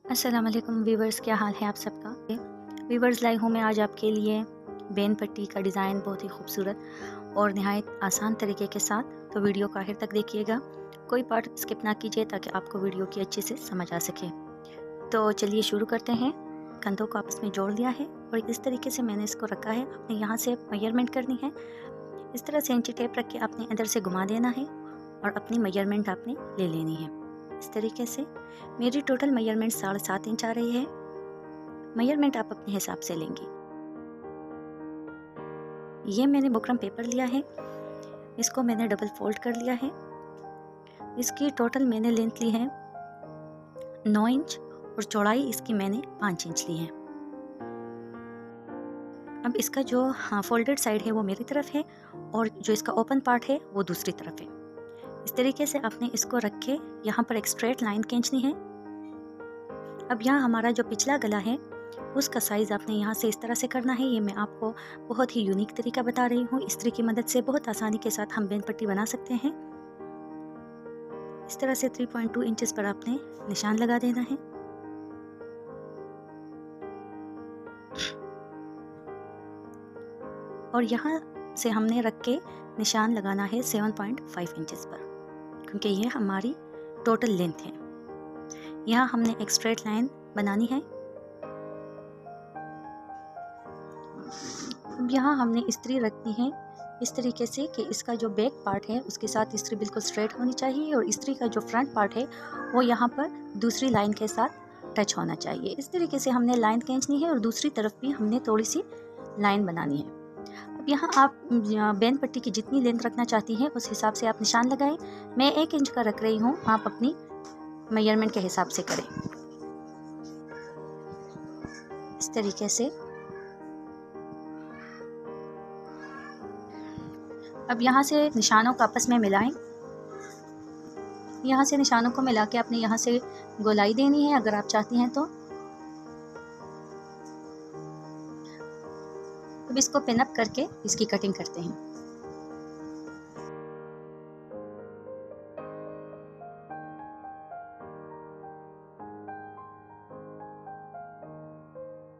अस्सलाम वालेकुम वीवर्स, क्या हाल है आप सबका। वीवर्स, लाई हूँ मैं आज आपके लिए बेन पट्टी का डिज़ाइन बहुत ही खूबसूरत और नहायत आसान तरीके के साथ। तो वीडियो को आखिर तक देखिएगा, कोई पार्ट स्किप ना कीजिए ताकि आपको वीडियो की अच्छे से समझ आ सके। तो चलिए शुरू करते हैं। कंधों को आपस में जोड़ लिया है और इस तरीके से मैंने इसको रखा है। आपने यहाँ से मेजरमेंट करनी है। इस तरह से इंची टेप रख के आपने अंदर से घुमा देना है और अपनी मेजरमेंट आपने ले लेनी है। इस तरीके से मेरी टोटल मेजरमेंट 7.5 इंच आ रही है। मेजरमेंट आप अपने हिसाब से लेंगे। ये मैंने बुकरम पेपर लिया है, इसको मैंने डबल फोल्ड कर लिया है। इसकी टोटल मैंने लेंथ ली है 9 इंच और चौड़ाई इसकी मैंने 5 इंच ली है। अब इसका जो फोल्डेड साइड है वो मेरी तरफ है और जो इसका ओपन पार्ट है वो दूसरी तरफ है। इस तरीके से आपने इसको रख के यहाँ पर एक स्ट्रेट लाइन खींचनी है। अब यहाँ हमारा जो पिछला गला है उसका साइज़ आपने यहाँ से इस तरह से करना है। ये मैं आपको बहुत ही यूनिक तरीका बता रही हूँ। इस्त्री की मदद से बहुत आसानी के साथ हम बेन पट्टी बना सकते हैं। इस तरह से 3.2 इंचेस पर आपने निशान लगा देना है। और यहाँ से हमने रख के निशान लगाना है 7.5 इंचेस पर, क्योंकि ये हमारी टोटल लेंथ है। यहाँ हमने एक स्ट्रेट लाइन बनानी है। अब यहाँ हमने इस्त्री रखनी है इस तरीके से कि इसका जो बैक पार्ट है उसके साथ इस्त्री बिल्कुल स्ट्रेट होनी चाहिए और इस्त्री का जो फ्रंट पार्ट है वो यहाँ पर दूसरी लाइन के साथ टच होना चाहिए। इस तरीके से हमने लाइन खींचनी है और दूसरी तरफ भी हमने थोड़ी सी लाइन बनानी है। अब यहाँ आप बेन पट्टी की जितनी लेंथ रखना चाहती हैं उस हिसाब से आप निशान लगाएं। मैं 1 इंच का रख रही हूँ, आप अपनी मेजरमेंट के हिसाब से करें। इस तरीके से अब यहाँ से निशानों को आपस में मिलाएं। यहाँ से निशानों को मिला के आपने यहाँ से गोलाई देनी है अगर आप चाहती हैं तो। अब इसको पिन अप करके इसकी कटिंग करते हैं।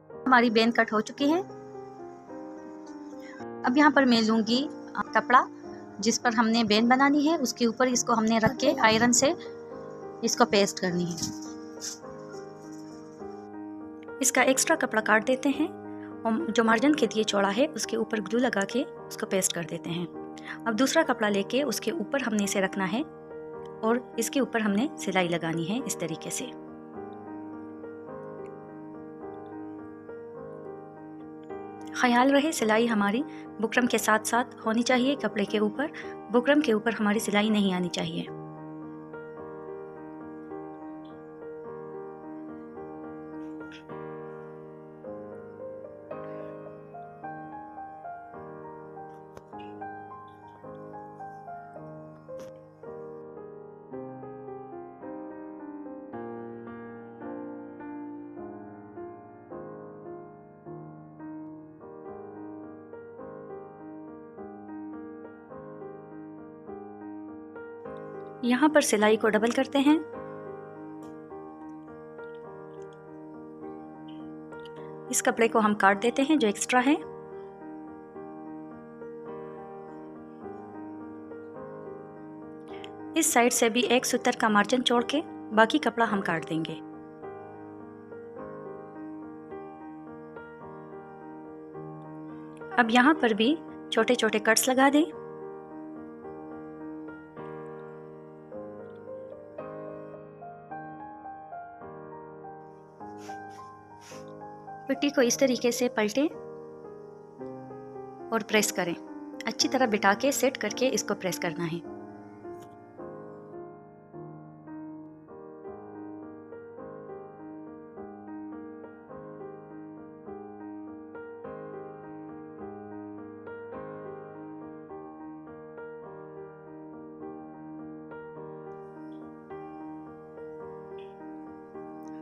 हमारी बेन कट हो चुकी है। अब यहाँ पर मैं लूँगी कपड़ा जिस पर हमने बेन बनानी है, उसके ऊपर इसको हमने रख के आयरन से इसको पेस्ट करनी है। इसका एक्स्ट्रा कपड़ा काट देते हैं और जो मार्जिन के लिए चौड़ा है उसके ऊपर ग्लू लगा के उसको पेस्ट कर देते हैं। अब दूसरा कपड़ा लेके उसके ऊपर हमने इसे रखना है और इसके ऊपर हमने सिलाई लगानी है इस तरीके से। ख्याल रहे सिलाई हमारी बुकरम के साथ साथ होनी चाहिए, कपड़े के ऊपर। बुकरम के ऊपर हमारी सिलाई नहीं आनी चाहिए। यहाँ पर सिलाई को डबल करते हैं। इस कपड़े को हम काट देते हैं जो एक्स्ट्रा है। इस साइड से भी एक सूतर का मार्जिन छोड़ के बाकी कपड़ा हम काट देंगे। अब यहाँ पर भी छोटे छोटे कट्स लगा दें। पट्टी को इस तरीके से पलटें और प्रेस करें। अच्छी तरह बिठा के सेट करके इसको प्रेस करना है।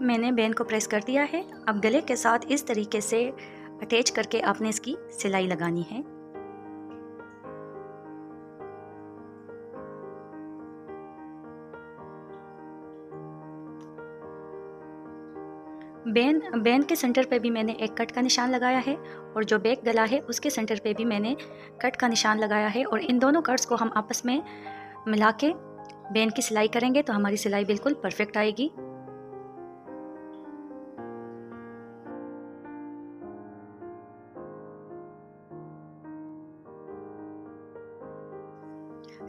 मैंने बेन को प्रेस कर दिया है। अब गले के साथ इस तरीके से अटैच करके आपने इसकी सिलाई लगानी है। बेन के सेंटर पे भी मैंने एक कट का निशान लगाया है और जो बैक गला है उसके सेंटर पे भी मैंने कट का निशान लगाया है। और इन दोनों कट्स को हम आपस में मिला के बेन की सिलाई करेंगे तो हमारी सिलाई बिल्कुल परफेक्ट आएगी।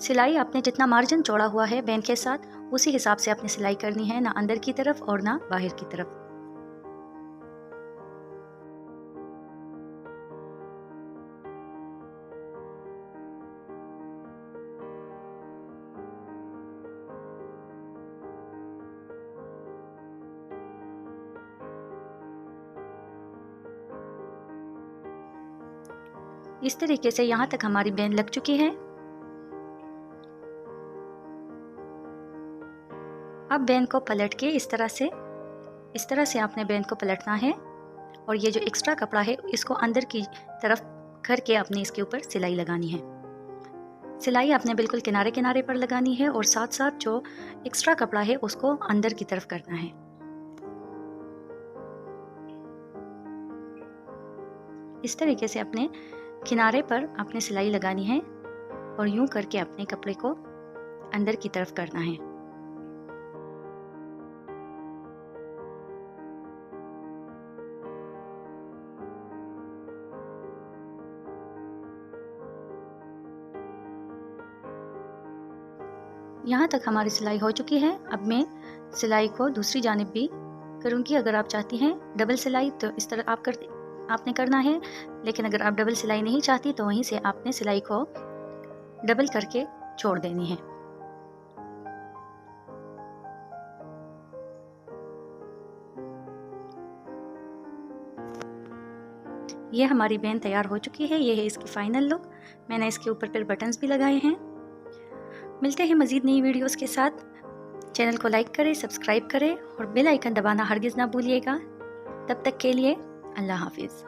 सिलाई आपने जितना मार्जिन चौड़ा हुआ है बेन के साथ उसी हिसाब से आपने सिलाई करनी है, ना अंदर की तरफ और ना बाहर की तरफ। इस तरीके से यहाँ तक हमारी बेन लग चुकी है। अब बेन को पलट के इस तरह से आपने बेन को पलटना है और ये जो एक्स्ट्रा कपड़ा है इसको अंदर की तरफ करके आपने इसके ऊपर सिलाई लगानी है। सिलाई आपने बिल्कुल किनारे किनारे पर लगानी है और साथ साथ जो एक्स्ट्रा कपड़ा है उसको अंदर की तरफ करना है। इस तरीके से अपने किनारे पर आपने सिलाई लगानी है और यूं करके अपने कपड़े को अंदर की तरफ करना है। यहाँ तक हमारी सिलाई हो चुकी है। अब मैं सिलाई को दूसरी जानिब भी करूँगी। अगर आप चाहती हैं डबल सिलाई तो इस तरह आपने करना है, लेकिन अगर आप डबल सिलाई नहीं चाहती तो वहीं से आपने सिलाई को डबल करके छोड़ देनी है। ये हमारी बेन तैयार हो चुकी है। ये है इसकी फाइनल लुक। मैंने इसके ऊपर फिर बटन्स भी लगाए हैं। मिलते हैं मज़ीद नई वीडियोस के साथ। चैनल को लाइक करें, सब्सक्राइब करें और बेल आइकन दबाना हरगिज़ ना भूलिएगा। तब तक के लिए अल्लाह हाफिज़।